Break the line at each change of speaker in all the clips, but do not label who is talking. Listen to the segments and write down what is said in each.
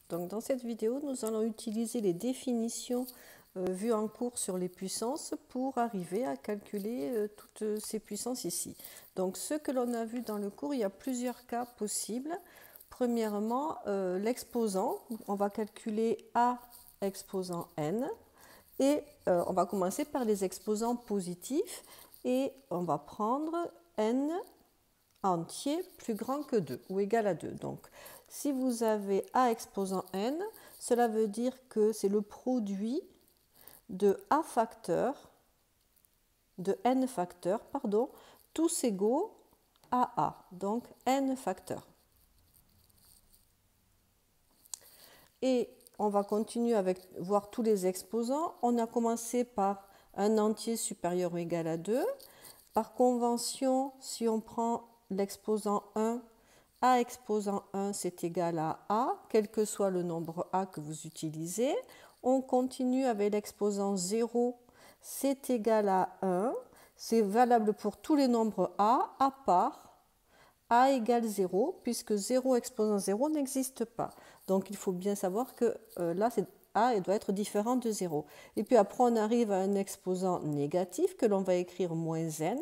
Donc, dans cette vidéo, nous allons utiliser les définitions vues en cours sur les puissances pour arriver à calculer toutes ces puissances ici. Donc, ce que l'on a vu dans le cours, il y a plusieurs cas possibles. Premièrement, l'exposant, on va calculer A exposant n et on va commencer par les exposants positifs et on va prendre n entier plus grand que 2 ou égal à 2. Donc, si vous avez A exposant n, cela veut dire que c'est le produit de A facteur, de n facteurs, pardon, tous égaux à A, donc n facteurs. Et on va continuer avec voir tous les exposants. On a commencé par un entier supérieur ou égal à 2. Par convention, si on prend l'exposant 1, A exposant 1, c'est égal à A, quel que soit le nombre A que vous utilisez. On continue avec l'exposant 0, c'est égal à 1. C'est valable pour tous les nombres A, à part A égale 0, puisque 0 exposant 0 n'existe pas. Donc il faut bien savoir que là, A doit être différent de 0. Et puis après, on arrive à un exposant négatif que l'on va écrire moins n,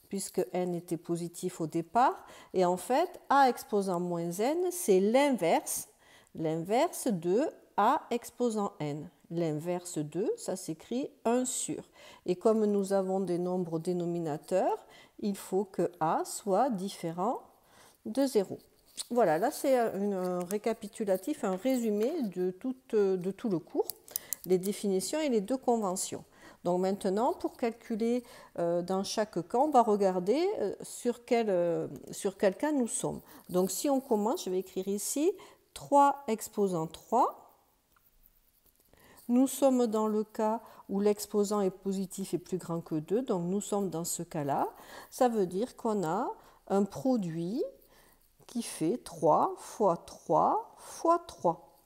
puisque n était positif au départ. Et en fait, A exposant moins n, c'est l'inverse de A exposant n. L'inverse de, ça s'écrit 1 sur. Et comme nous avons des nombres dénominateurs, il faut que A soit différent de 0. Voilà, là c'est un récapitulatif, un résumé de tout le cours, les définitions et les deux conventions. Donc maintenant, pour calculer dans chaque cas, on va regarder sur quel cas nous sommes. Donc si on commence, je vais écrire ici 3 exposant 3. Nous sommes dans le cas où l'exposant est positif et plus grand que 2, donc nous sommes dans ce cas-là. Ça veut dire qu'on a un produit qui fait 3 fois 3 fois 3.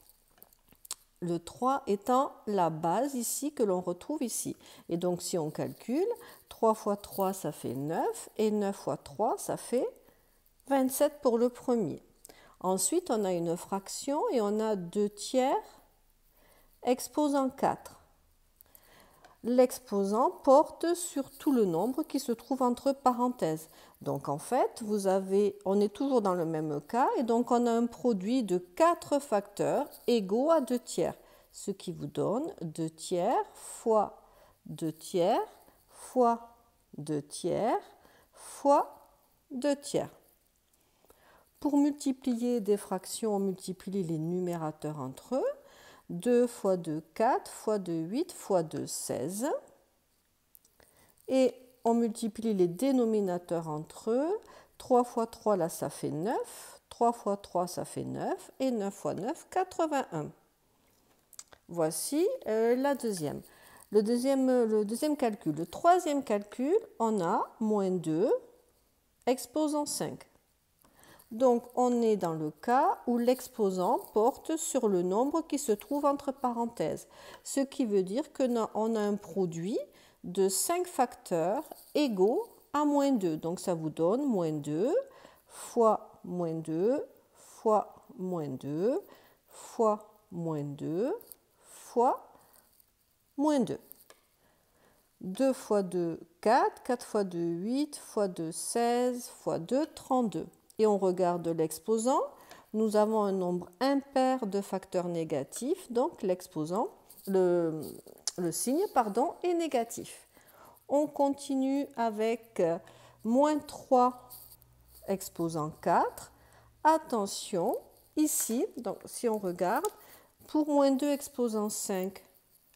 Le 3 étant la base ici que l'on retrouve ici. Et donc si on calcule, 3 fois 3 ça fait 9 et 9 fois 3 ça fait 27 pour le premier. Ensuite on a une fraction et on a 2 tiers exposant 4. L'exposant porte sur tout le nombre qui se trouve entre parenthèses. Donc en fait, on est toujours dans le même cas et donc on a un produit de 4 facteurs égaux à 2 tiers, ce qui vous donne 2 tiers fois 2 tiers fois 2 tiers fois 2 tiers. Pour multiplier des fractions, on multiplie les numérateurs entre eux. 2 fois 2, 4, fois 2, 8, fois 2, 16. Et on multiplie les dénominateurs entre eux. 3 fois 3, là, ça fait 9. 3 fois 3, ça fait 9. Et 9 fois 9, 81. Voici la deuxième. Le deuxième calcul. Le troisième calcul, on a moins 2 exposant 5. Donc, on est dans le cas où l'exposant porte sur le nombre qui se trouve entre parenthèses, ce qui veut dire qu'on a un produit de 5 facteurs égaux à moins 2. Donc, ça vous donne moins 2 fois moins 2 fois moins 2 fois moins 2 fois moins 2. 2 fois 2, 4, 4 fois 2, 8, fois 2, 16, fois 2, 32. Et on regarde l'exposant, nous avons un nombre impair de facteurs négatifs, donc l'exposant, le signe est négatif. On continue avec moins 3 exposant 4. Attention, ici, donc si on regarde, pour moins 2 exposant 5,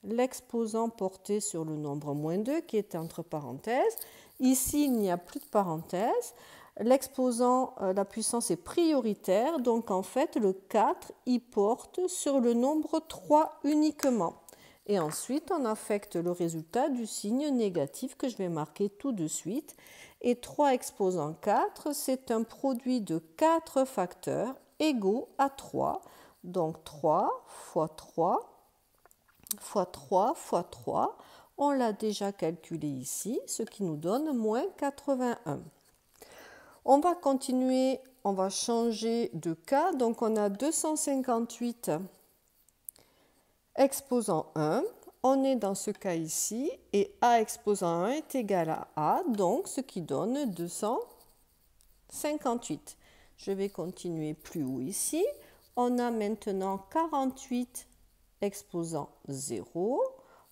l'exposant porté sur le nombre moins 2 qui est entre parenthèses. Ici, il n'y a plus de parenthèses. L'exposant, la puissance est prioritaire, donc en fait le 4 y porte sur le nombre 3 uniquement. Et ensuite on affecte le résultat du signe négatif que je vais marquer tout de suite. Et 3 exposant 4, c'est un produit de 4 facteurs égaux à 3. Donc 3 fois 3 fois 3 fois 3, on l'a déjà calculé ici, ce qui nous donne moins 81. On va continuer, on va changer de cas. Donc on a 258 exposant 1, on est dans ce cas ici, et A exposant 1 est égal à A, donc ce qui donne 258. Je vais continuer plus haut ici. On a maintenant 48 exposant 0.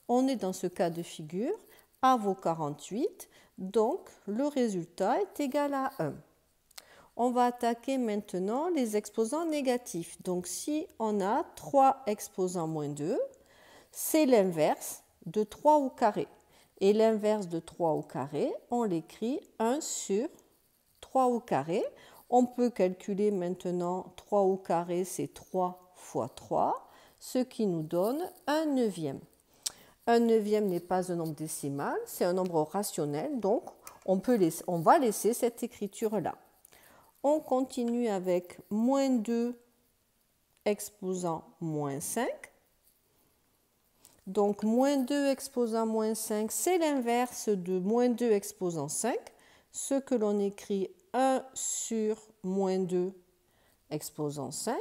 On est dans ce cas de figure. A vaut 48, donc le résultat est égal à 1. On va attaquer maintenant les exposants négatifs. Donc si on a 3 exposant moins 2, c'est l'inverse de 3 au carré. Et l'inverse de 3 au carré, on l'écrit 1 sur 3 au carré. On peut calculer maintenant 3 au carré, c'est 3 fois 3, ce qui nous donne 1 neuvième. 1 neuvième n'est pas un nombre décimal, c'est un nombre rationnel, donc on va laisser cette écriture-là. On continue avec moins 2 exposant moins 5. Donc, moins 2 exposant moins 5, c'est l'inverse de moins 2 exposant 5, ce que l'on écrit 1 sur moins 2 exposant 5.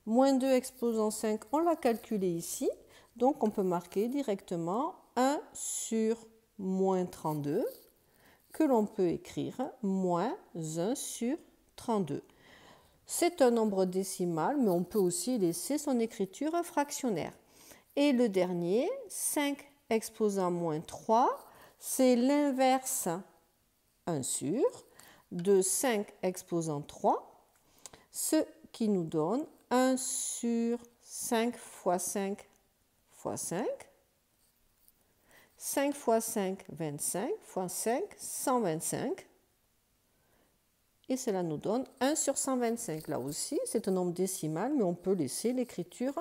Moins 2 exposant 5, on l'a calculé ici, donc on peut marquer directement 1 sur moins 32, que l'on peut écrire moins 1 sur 32. C'est un nombre décimal, mais on peut aussi laisser son écriture fractionnaire. Et le dernier, 5 exposant moins 3, c'est l'inverse 1 sur de 5 exposant 3, ce qui nous donne 1 sur 5 fois 5 fois 5. 5 fois 5, 25, fois 5, 125. Et cela nous donne 1 sur 125. Là aussi, c'est un nombre décimal, mais on peut laisser l'écriture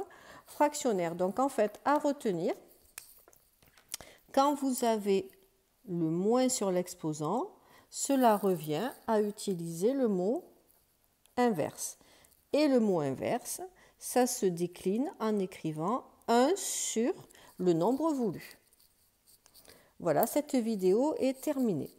fractionnaire. Donc en fait, à retenir, quand vous avez le moins sur l'exposant, cela revient à utiliser le mot inverse. Et le mot inverse, ça se décline en écrivant 1 sur le nombre voulu. Voilà, cette vidéo est terminée.